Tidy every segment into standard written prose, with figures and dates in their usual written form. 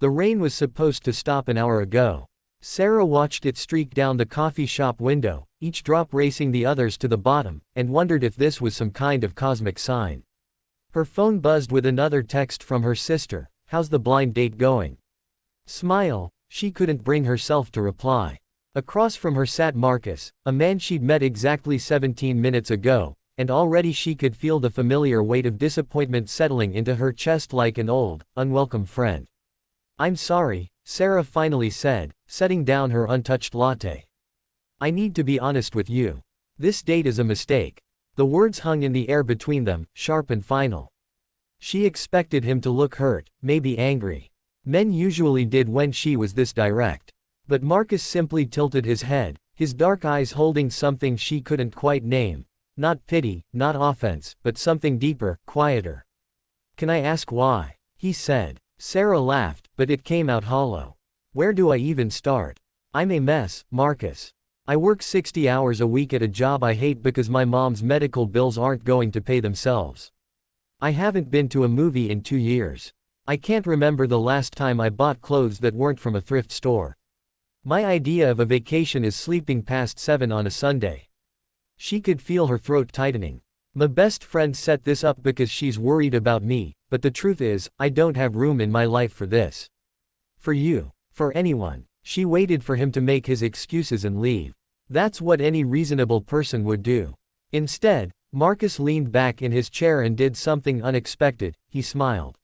The rain was supposed to stop an hour ago. Sarah watched it streak down the coffee shop window, each drop racing the others to the bottom, and wondered if this was some kind of cosmic sign. Her phone buzzed with another text from her sister. "How's the blind date going?" Smile. She couldn't bring herself to reply. Across from her sat Marcus, a man she'd met exactly 17 minutes ago, and already she could feel the familiar weight of disappointment settling into her chest like an old, unwelcome friend. "I'm sorry," Sarah finally said, setting down her untouched latte. "I need to be honest with you. This date is a mistake." The words hung in the air between them, sharp and final. She expected him to look hurt, maybe angry. Men usually did when she was this direct. But Marcus simply tilted his head, his dark eyes holding something she couldn't quite name. Not pity, not offense, but something deeper, quieter. "Can I ask why?" he said. Sarah laughed, but it came out hollow. "Where do I even start? I'm a mess, Marcus. I work 60 hours a week at a job I hate because my mom's medical bills aren't going to pay themselves. I haven't been to a movie in 2 years. I can't remember the last time I bought clothes that weren't from a thrift store. My idea of a vacation is sleeping past 7 on a Sunday." She could feel her throat tightening. "My best friend set this up because she's worried about me, but the truth is, I don't have room in my life for this. For you. For anyone." She waited for him to make his excuses and leave. That's what any reasonable person would do. Instead, Marcus leaned back in his chair and did something unexpected. He smiled.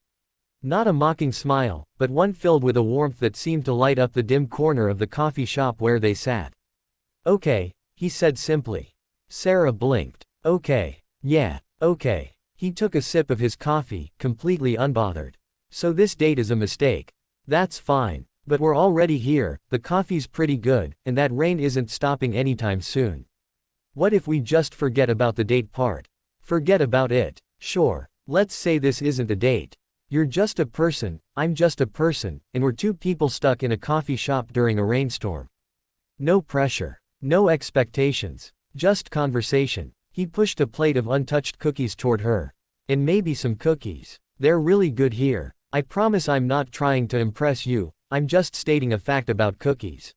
Not a mocking smile, but one filled with a warmth that seemed to light up the dim corner of the coffee shop where they sat. "Okay," he said simply. Sarah blinked. "Okay. Yeah, okay." He took a sip of his coffee, completely unbothered. "So this date is a mistake. That's fine. But we're already here, the coffee's pretty good, and that rain isn't stopping anytime soon. What if we just forget about the date part? Forget about it. Sure, let's say this isn't a date. You're just a person, I'm just a person, and we're two people stuck in a coffee shop during a rainstorm. No pressure. No expectations. Just conversation." He pushed a plate of untouched cookies toward her. "And maybe some cookies. They're really good here. I promise I'm not trying to impress you, I'm just stating a fact about cookies."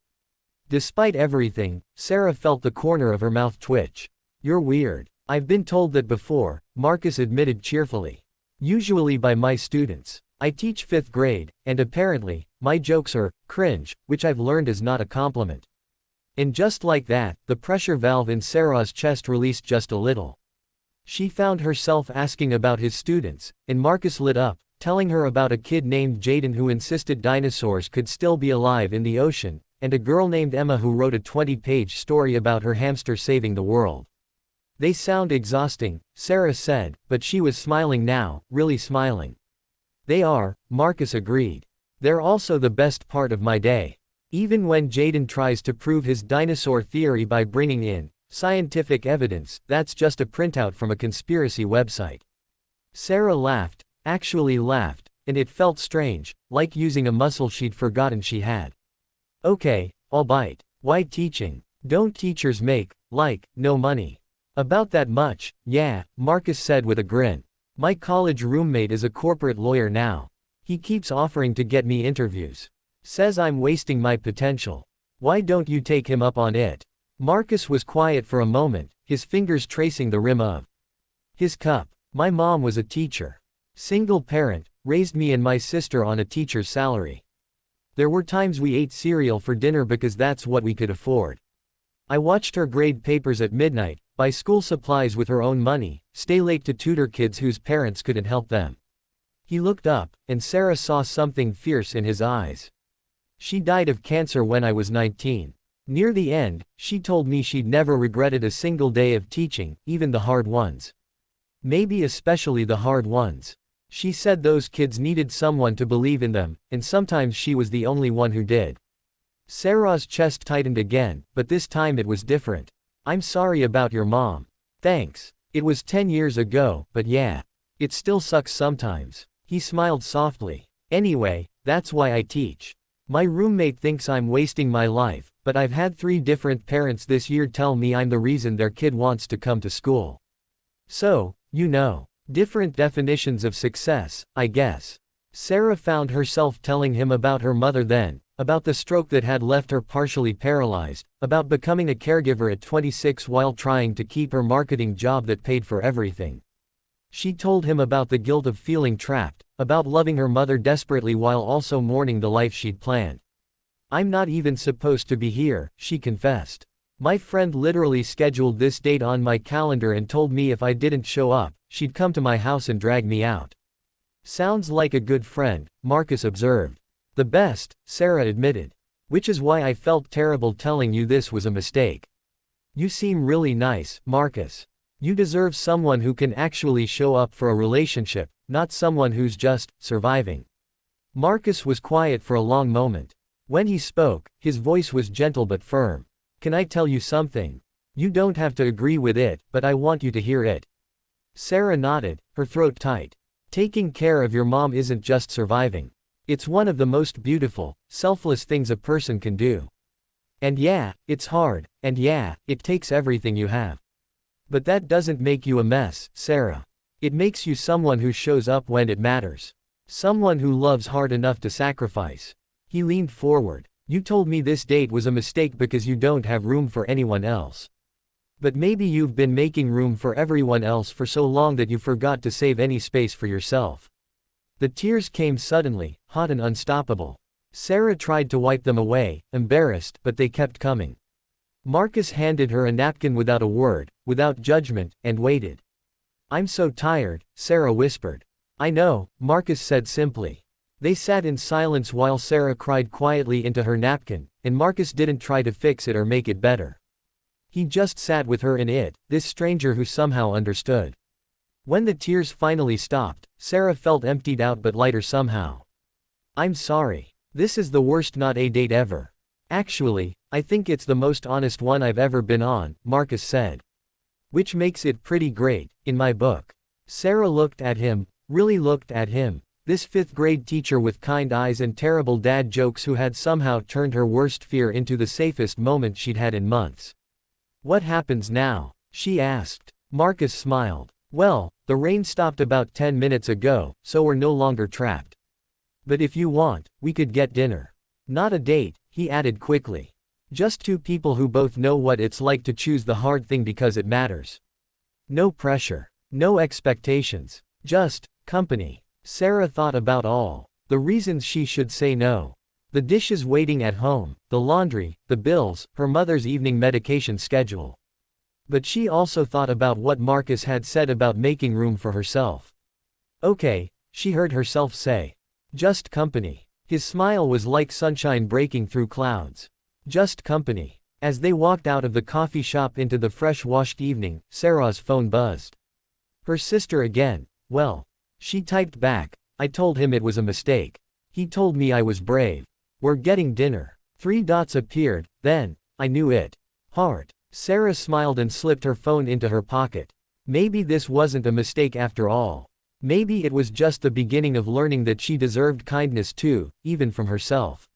Despite everything, Sarah felt the corner of her mouth twitch. "You're weird. I've been told that before," Marcus admitted cheerfully. "Usually by my students. I teach 5th grade, and apparently, my jokes are cringe, which I've learned is not a compliment." And just like that, the pressure valve in Sarah's chest released just a little. She found herself asking about his students, and Marcus lit up, telling her about a kid named Jaden who insisted dinosaurs could still be alive in the ocean, and a girl named Emma who wrote a 20-page story about her hamster saving the world. "They sound exhausting," Sarah said, but she was smiling now, really smiling. "They are," Marcus agreed. "They're also the best part of my day. Even when Jaden tries to prove his dinosaur theory by bringing in scientific evidence, that's just a printout from a conspiracy website." Sarah laughed, actually laughed, and it felt strange, like using a muscle she'd forgotten she had. "Okay, I'll bite. Why teaching? Don't teachers make, no money?" "About that much, yeah," Marcus said with a grin. "My college roommate is a corporate lawyer now. He keeps offering to get me interviews. Says I'm wasting my potential. Why don't you take him up on it?" Marcus was quiet for a moment, his fingers tracing the rim of his cup. "My mom was a teacher. Single parent, raised me and my sister on a teacher's salary. There were times we ate cereal for dinner because that's what we could afford. I watched her grade papers at midnight, buy school supplies with her own money, stay late to tutor kids whose parents couldn't help them." He looked up, and Sarah saw something fierce in his eyes. "She died of cancer when I was 19. Near the end, she told me she'd never regretted a single day of teaching, even the hard ones. Maybe especially the hard ones. She said those kids needed someone to believe in them, and sometimes she was the only one who did." Sarah's chest tightened again, but this time it was different. "I'm sorry about your mom. Thanks. It was 10 years ago, but yeah. It still sucks sometimes." He smiled softly. "Anyway, that's why I teach. My roommate thinks I'm wasting my life, but I've had 3 different parents this year tell me I'm the reason their kid wants to come to school. So, different definitions of success, I guess." Sarah found herself telling him about her mother then, about the stroke that had left her partially paralyzed, about becoming a caregiver at 26 while trying to keep her marketing job that paid for everything. She told him about the guilt of feeling trapped, about loving her mother desperately while also mourning the life she'd planned. "I'm not even supposed to be here," she confessed. "My friend literally scheduled this date on my calendar and told me if I didn't show up, she'd come to my house and drag me out." "Sounds like a good friend," Marcus observed. "The best," Sarah admitted. "Which is why I felt terrible telling you this was a mistake. You seem really nice, Marcus. You deserve someone who can actually show up for a relationship, not someone who's just surviving." Marcus was quiet for a long moment. When he spoke, his voice was gentle but firm. "Can I tell you something? You don't have to agree with it, but I want you to hear it." Sarah nodded, her throat tight. "Taking care of your mom isn't just surviving. It's one of the most beautiful, selfless things a person can do. And yeah, it's hard, and yeah, it takes everything you have. But that doesn't make you a mess, Sarah. It makes you someone who shows up when it matters. Someone who loves hard enough to sacrifice." He leaned forward. "You told me this date was a mistake because you don't have room for anyone else. But maybe you've been making room for everyone else for so long that you forgot to save any space for yourself." The tears came suddenly, hot and unstoppable. Sarah tried to wipe them away, embarrassed, but they kept coming. Marcus handed her a napkin without a word, without judgment, and waited. "I'm so tired," Sarah whispered. "I know," Marcus said simply. They sat in silence while Sarah cried quietly into her napkin, and Marcus didn't try to fix it or make it better. He just sat with her in it, this stranger who somehow understood. When the tears finally stopped, Sarah felt emptied out but lighter somehow. "I'm sorry. This is the worst not a date ever. Actually, I think it's the most honest one I've ever been on," Marcus said. "Which makes it pretty great, in my book." Sarah looked at him, really looked at him, this fifth-grade teacher with kind eyes and terrible dad jokes who had somehow turned her worst fear into the safest moment she'd had in months. "What happens now?" she asked. Marcus smiled. "Well, the rain stopped about 10 minutes ago, so we're no longer trapped. But if you want, we could get dinner. Not a date," he added quickly. "Just two people who both know what it's like to choose the hard thing because it matters. No pressure. No expectations. Just company." Sarah thought about all the reasons she should say no. The dishes waiting at home, the laundry, the bills, her mother's evening medication schedule. But she also thought about what Marcus had said about making room for herself. "Okay," she heard herself say. "Just company." His smile was like sunshine breaking through clouds. Just company. As they walked out of the coffee shop into the fresh-washed evening, Sarah's phone buzzed. Her sister again. "Well," she typed back, "I told him it was a mistake. He told me I was brave. We're getting dinner." 3 dots appeared, then, "I knew it. Heart." Sarah smiled and slipped her phone into her pocket. Maybe this wasn't a mistake after all. Maybe it was just the beginning of learning that she deserved kindness too, even from herself.